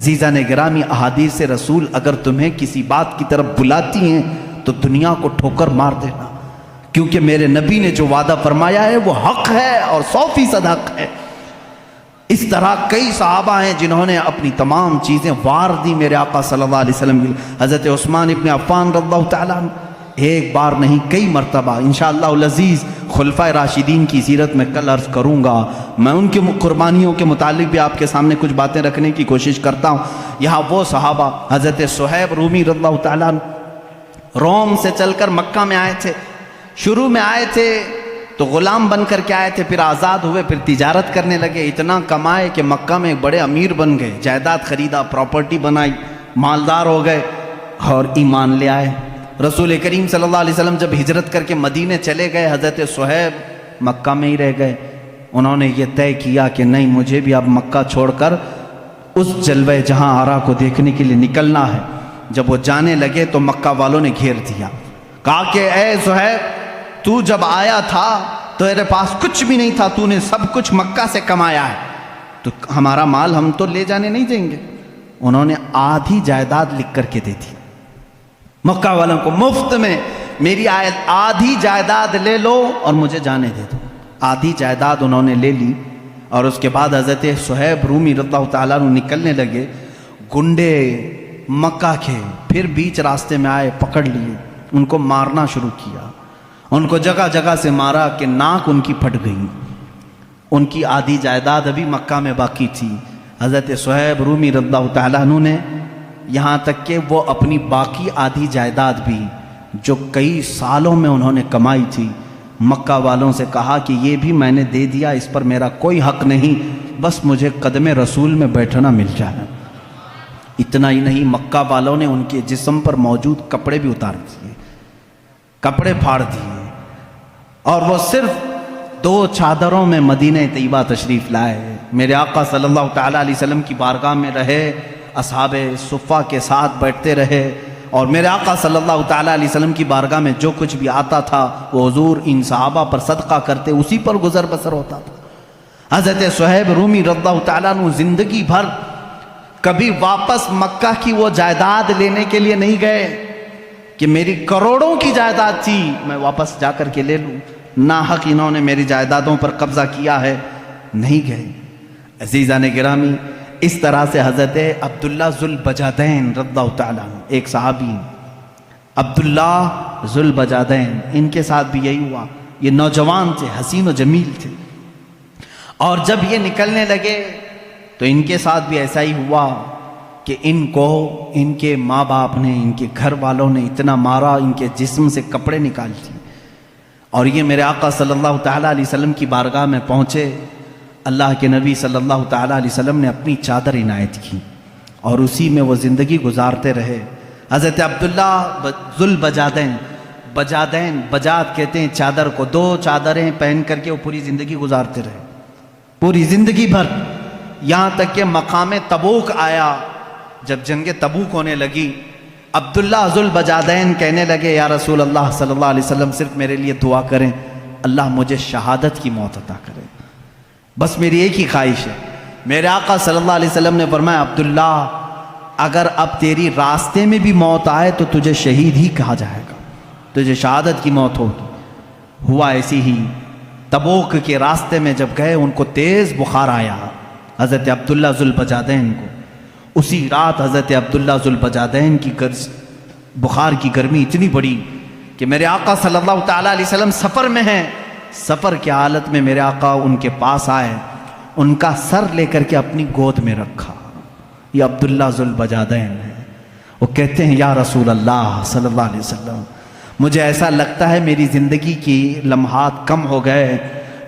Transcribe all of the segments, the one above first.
عزیزان گرامی، احادیث رسول اگر تمہیں کسی بات کی طرف بلاتی ہیں تو دنیا کو ٹھوکر مار دینا، کیونکہ میرے نبی نے جو وعدہ فرمایا ہے وہ حق ہے اور 100% حق ہے۔ اس طرح کئی صحابہ ہیں جنہوں نے اپنی تمام چیزیں وار دی میرے آقا صلی اللہ علیہ وسلم کی۔ حضرت عثمان ابن عفان رضی اللہ تعالیٰ عنہ ایک بار نہیں کئی مرتبہ، انشاءاللہ العزیز خلفائے راشدین کی سیرت میں کل عرض کروں گا، میں ان کے قربانیوں کے متعلق بھی آپ کے سامنے کچھ باتیں رکھنے کی کوشش کرتا ہوں۔ یہاں وہ صحابہ، حضرت صہیب رومی رضی اللہ تعالیٰ عنہ روم سے چل کر مکہ میں آئے تھے۔ شروع میں آئے تھے تو غلام بن کر کے آئے تھے، پھر آزاد ہوئے، پھر تجارت کرنے لگے، اتنا کمائے کہ مکہ میں ایک بڑے امیر بن گئے، جائیداد خریدا، پراپرٹی بنائی، مالدار ہو گئے اور ایمان لے آئے۔ رسول کریم صلی اللہ علیہ وسلم جب ہجرت کر کے مدینے چلے گئے، حضرت صہیب مکہ میں ہی رہ گئے۔ انہوں نے یہ طے کیا کہ نہیں، مجھے بھی اب مکہ چھوڑ کر اس جلوہ جہاں آرا کو دیکھنے کے لیے نکلنا ہے۔ جب وہ جانے لگے تو مکہ والوں نے گھیر دیا، کہا کہ اے صہیب، تو جب آیا تھا تو تیرے پاس کچھ بھی نہیں تھا، تو نے سب کچھ مکہ سے کمایا ہے، تو ہمارا مال ہم تو لے جانے نہیں دیں گے۔ انہوں نے آدھی جائیداد لکھ کر کے دے دی مکہ والوں کو، مفت میں میری آدھی جائیداد لے لو اور مجھے جانے دے دو۔ آدھی جائیداد انہوں نے لے لی اور اس کے بعد حضرت صہیب رومی رضی اللہ تعالیٰ عنہ نکلنے لگے۔ گنڈے مکہ کے پھر بیچ راستے میں آئے، پکڑ لیے، ان کو مارنا شروع کیا، ان کو جگہ جگہ سے مارا کہ ناک ان کی پھٹ گئی۔ ان کی آدھی جائیداد ابھی مکہ میں باقی تھی۔ حضرت صہیب رومی رضی اللہ تعالیٰ عنہ نے یہاں تک کہ وہ اپنی باقی آدھی جائیداد بھی جو کئی سالوں میں انہوں نے کمائی تھی، مکہ والوں سے کہا کہ یہ بھی میں نے دے دیا، اس پر میرا کوئی حق نہیں، بس مجھے قدم رسول میں بیٹھنا مل جائے۔ اتنا ہی نہیں، مکہ والوں نے ان کے جسم پر موجود کپڑے بھی اتار دیے، کپڑے پھاڑ دیے، اور وہ صرف 2 چادروں میں مدینہ طیبہ تشریف لائے۔ میرے آقا صلی اللہ تعالیٰ علیہ وسلم کی بارگاہ میں رہے، اصحاب صفہ کے ساتھ بیٹھتے رہے، اور میرے آقا صلی اللہ تعالیٰ علیہ وسلم کی بارگاہ میں جو کچھ بھی آتا تھا وہ حضور ان صحابہ پر صدقہ کرتے، اسی پر گزر بسر ہوتا تھا۔ حضرت صہیب رومی رضی اللہ تعالیٰ عنہ زندگی بھر کبھی واپس مکہ کی وہ جائیداد لینے کے لیے نہیں گئے کہ میری کروڑوں کی جائیداد تھی میں واپس جا کر کے لے لوں، ناحق انہوں نے میری جائیدادوں پر قبضہ کیا ہے، نہیں گئے۔ عزیزان گرامی، اس طرح سے حضرت عبداللہ ذو البجادین رضی اللہ تعالیٰ عنہ، ایک صحابی عبداللہ ذو البجادین، ان کے ساتھ بھی یہی ہوا۔ یہ نوجوان تھے، حسین و جمیل تھے، اور جب یہ نکلنے لگے تو ان کے ساتھ بھی ایسا ہی ہوا کہ ان کو ان کے ماں باپ نے، ان کے گھر والوں نے اتنا مارا، ان کے جسم سے کپڑے نکال دیے، اور یہ میرے آقا صلی اللہ تعالیٰ علیہ وسلم کی بارگاہ میں پہنچے۔ اللہ کے نبی صلی اللہ تعالیٰ علیہ وسلم نے اپنی چادر عنایت کی اور اسی میں وہ زندگی گزارتے رہے۔ حضرت عبداللہ ذو البجادین، بجادین، بجاد کہتے ہیں چادر کو، 2 چادریں پہن کر کے وہ پوری زندگی گزارتے رہے، پوری زندگی بھر، یہاں تک کہ مقام تبوک آیا۔ جب جنگ تبوک ہونے لگی، عبداللہ ذو البجادین کہنے لگے یا رسول اللہ صلی اللہ علیہ وسلم، صرف میرے لیے دعا کریں، اللہ مجھے شہادت کی موت عطا کرے، بس میری ایک ہی خواہش ہے۔ میرے آقا صلی اللہ علیہ وسلم نے فرمایا عبداللہ، اگر اب تیری راستے میں بھی موت آئے تو تجھے شہید ہی کہا جائے گا، تجھے شہادت کی موت ہوگی۔ ہوا ایسی ہی، تبوک کے راستے میں جب گئے ان کو تیز بخار آیا، حضرت عبداللہ ذو البجادین کو۔ اسی رات حضرت عبداللہ ذو البجادین کی بخار کی گرمی اتنی بڑی کہ میرے آقا صلی اللہ تعالیٰ علیہ وسلم سفر میں ہیں، سفر کی حالت میں میرے آقا ان کے پاس آئے، ان کا سر لے کر کے اپنی گود میں رکھا۔ یہ عبداللہ ذو البجادین ہے، وہ کہتے ہیں یا رسول اللہ صلی اللہ علیہ وسلم، مجھے ایسا لگتا ہے میری زندگی کی لمحات کم ہو گئے،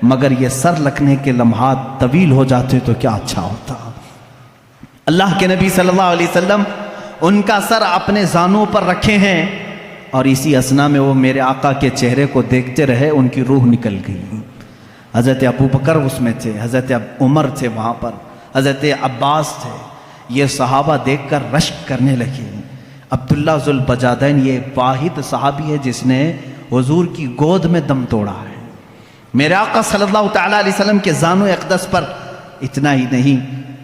مگر یہ سر رکھنے کے لمحات طویل ہو جاتے تو کیا اچھا ہوتا۔ اللہ کے نبی صلی اللہ علیہ وسلم ان کا سر اپنے زانوں پر رکھے ہیں، اور اسی اثنا میں وہ میرے آقا کے چہرے کو دیکھتے رہے، ان کی روح نکل گئی۔ حضرت ابو بکر اس میں تھے، حضرت عمر تھے وہاں پر، حضرت عباس تھے، یہ صحابہ دیکھ کر رشک کرنے لگے۔ عبداللہ ذو البجادین یہ واحد صحابی ہے جس نے حضور کی گود میں دم توڑا ہے، میرے آقا صلی اللہ تعالیٰ علیہ وسلم کے زانو اقدس پر۔ اتنا ہی نہیں،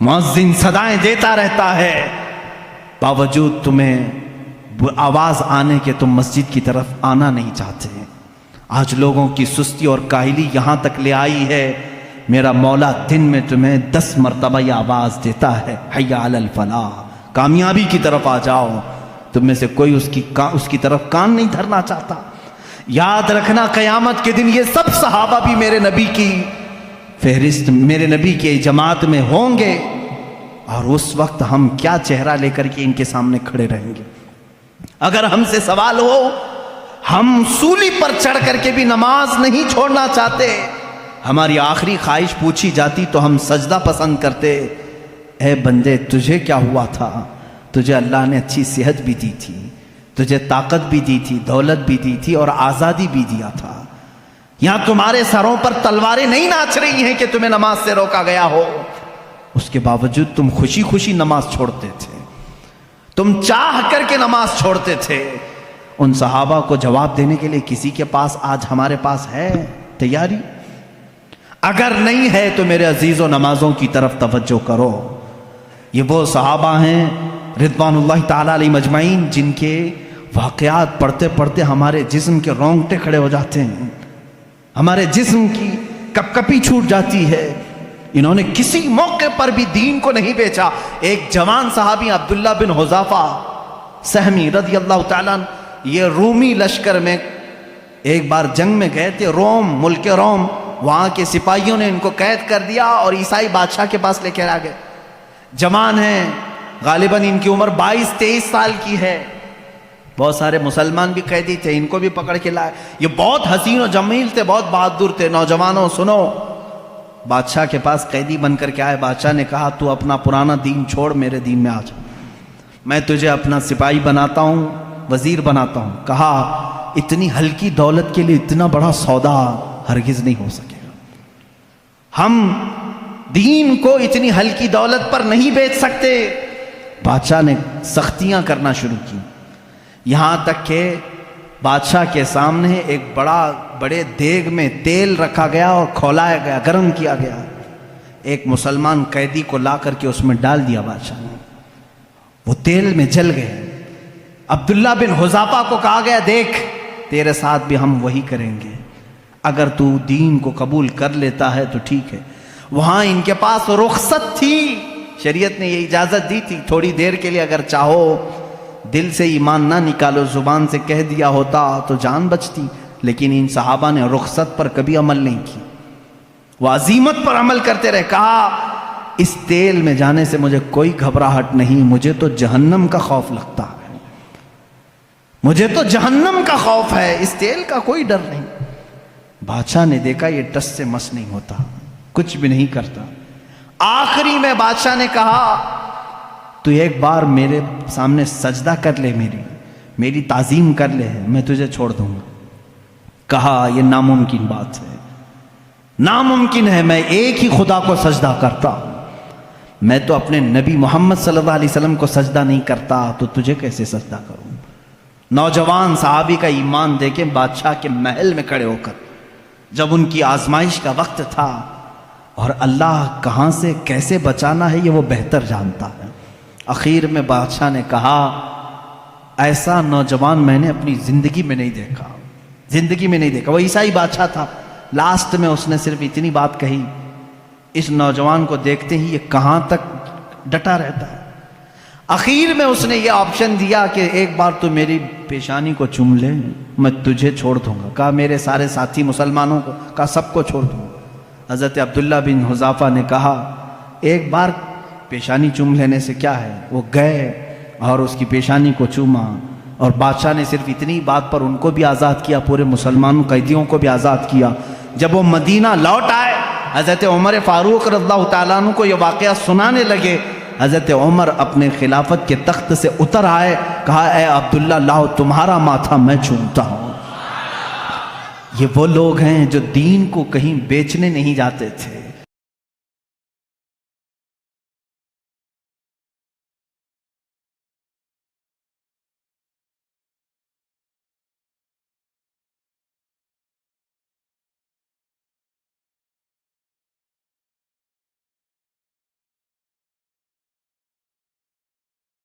مؤذن صدائیں دیتا رہتا ہے، باوجود تمہیں آواز آنے کے تم مسجد کی طرف آنا نہیں چاہتے۔ آج لوگوں کی سستی اور کاہلی یہاں تک لے آئی ہے، میرا مولا دن میں تمہیں 10 مرتبہ یہ آواز دیتا ہے، حی علی الفلاح، کامیابی کی طرف آ جاؤ۔ تم میں سے کوئی اس کی طرف کان نہیں دھرنا چاہتا۔ یاد رکھنا قیامت کے دن یہ سب صحابہ بھی میرے نبی کی فہرست، میرے نبی کی جماعت میں ہوں گے، اور اس وقت ہم کیا چہرہ لے کر کے ان کے سامنے کھڑے رہیں گے۔ اگر ہم سے سوال ہو، ہم سولی پر چڑھ کر کے بھی نماز نہیں چھوڑنا چاہتے، ہماری آخری خواہش پوچھی جاتی تو ہم سجدہ پسند کرتے۔ اے بندے، تجھے کیا ہوا تھا؟ تجھے اللہ نے اچھی صحت بھی دی تھی، تجھے طاقت بھی دی تھی، دولت بھی دی تھی، اور آزادی بھی دیا تھا۔ یہاں تمہارے سروں پر تلواریں نہیں ناچ رہی ہیں کہ تمہیں نماز سے روکا گیا ہو، اس کے باوجود تم خوشی خوشی نماز چھوڑتے تھے، تم چاہ کر کے نماز چھوڑتے تھے۔ ان صحابہ کو جواب دینے کے لیے کسی کے پاس آج ہمارے پاس ہے تیاری؟ اگر نہیں ہے تو میرے عزیزوں، نمازوں کی طرف توجہ کرو۔ یہ وہ صحابہ ہیں رضوان اللہ تعالیٰ علیہ مجمعین جن کے واقعات پڑھتے پڑھتے ہمارے جسم کے رونگٹے کھڑے ہو جاتے ہیں، ہمارے جسم کی کپ کپی چھوٹ جاتی ہے۔ انہوں نے کسی موقع پر بھی دین کو نہیں بیچا۔ ایک جوان صحابی عبداللہ بن حذافہ سہمی رضی اللہ تعالیٰ، یہ رومی لشکر میں ایک بار جنگ میں گئے تھے، روم، ملک روم، وہاں کے سپاہیوں نے ان کو قید کر دیا اور عیسائی بادشاہ کے پاس لے کر آ گئے۔ جوان ہیں، غالباً ان کی عمر 22-23 سال کی ہے۔ بہت سارے مسلمان بھی قیدی تھے، ان کو بھی پکڑ کے لائے۔ یہ بہت حسین و جمیل تھے، بہت بہادر تھے۔ نوجوانوں سنو، بادشاہ کے پاس قیدی بن کر کے آئے۔ بادشاہ نے کہا تو اپنا پرانا دین چھوڑ، میرے دین میں آ جا، میں تجھے اپنا سپاہی بناتا ہوں، وزیر بناتا ہوں۔ کہا اتنی ہلکی دولت کے لیے اتنا بڑا سودا ہرگز نہیں ہو سکے گا، ہم دین کو اتنی ہلکی دولت پر نہیں بیچ سکتے۔ بادشاہ نے سختیاں کرنا شروع کی، یہاں تک کہ بادشاہ کے سامنے ایک بڑے دیگ میں تیل رکھا گیا اور کھولایا گیا، گرم کیا گیا۔ ایک مسلمان قیدی کو لا کر کے اس میں ڈال دیا بادشاہ نے، وہ تیل میں جل گئے۔ عبداللہ بن حذافہ کو کہا گیا دیکھ تیرے ساتھ بھی ہم وہی کریں گے، اگر تو دین کو قبول کر لیتا ہے تو ٹھیک ہے۔ وہاں ان کے پاس رخصت تھی، شریعت نے یہ اجازت دی تھی، تھوڑی دیر کے لیے اگر چاہو دل سے ایمان نہ نکالو، زبان سے کہہ دیا ہوتا تو جان بچتی، لیکن ان صحابہ نے رخصت پر کبھی عمل نہیں کی، وہ عزیمت پر عمل کرتے رہے۔ کہا اس تیل میں جانے سے مجھے کوئی گھبراہٹ نہیں، مجھے تو جہنم کا خوف لگتا ہے، مجھے تو جہنم کا خوف ہے، اس تیل کا کوئی ڈر نہیں۔ بادشاہ نے دیکھا یہ ٹس سے مس نہیں ہوتا، کچھ بھی نہیں کرتا۔ آخری میں بادشاہ نے کہا تو ایک بار میرے سامنے سجدہ کر لے، میری تعظیم کر لے، میں تجھے چھوڑ دوں گا۔ کہا یہ ناممکن بات ہے، ناممکن ہے، میں ایک ہی خدا کو سجدہ کرتا ہوں، میں تو اپنے نبی محمد صلی اللہ علیہ وسلم کو سجدہ نہیں کرتا، تو تجھے کیسے سجدہ کروں؟ نوجوان صحابی کا ایمان دیکھیں، بادشاہ کے محل میں کھڑے ہو کر جب ان کی آزمائش کا وقت تھا، اور اللہ کہاں سے کیسے بچانا ہے یہ وہ بہتر جانتا ہے۔ اخیر میں بادشاہ نے کہا ایسا نوجوان میں نے اپنی زندگی میں نہیں دیکھا، زندگی میں نہیں دیکھا۔ وہ عیسائی بادشاہ تھا، لاسٹ میں اس نے صرف اتنی بات کہی، اس نوجوان کو دیکھتے ہی یہ کہاں تک ڈٹا رہتا ہے۔ اخیر میں اس نے یہ آپشن دیا کہ ایک بار تو میری پیشانی کو چوم لے، میں تجھے چھوڑ دوں گا۔ کہا میرے سارے ساتھی مسلمانوں کو، کہا سب کو چھوڑ دوں گا۔ حضرت عبداللہ بن حذافہ نے کہا ایک بار پیشانی چوم لینے سے کیا ہے؟ وہ گئے اور اس کی پیشانی کو چوما، اور بادشاہ نے صرف اتنی بات پر ان کو بھی آزاد کیا، پورے مسلمان قیدیوں کو بھی آزاد کیا۔ جب وہ مدینہ لوٹ آئے، حضرت عمر فاروق رضی اللہ تعالیٰ عنہ کو یہ واقعہ سنانے لگے۔ حضرت عمر اپنے خلافت کے تخت سے اتر آئے، کہا اے عبداللہ لاؤ تمہارا ماتھا میں چومتا ہوں۔ یہ وہ لوگ ہیں جو دین کو کہیں بیچنے نہیں جاتے تھے،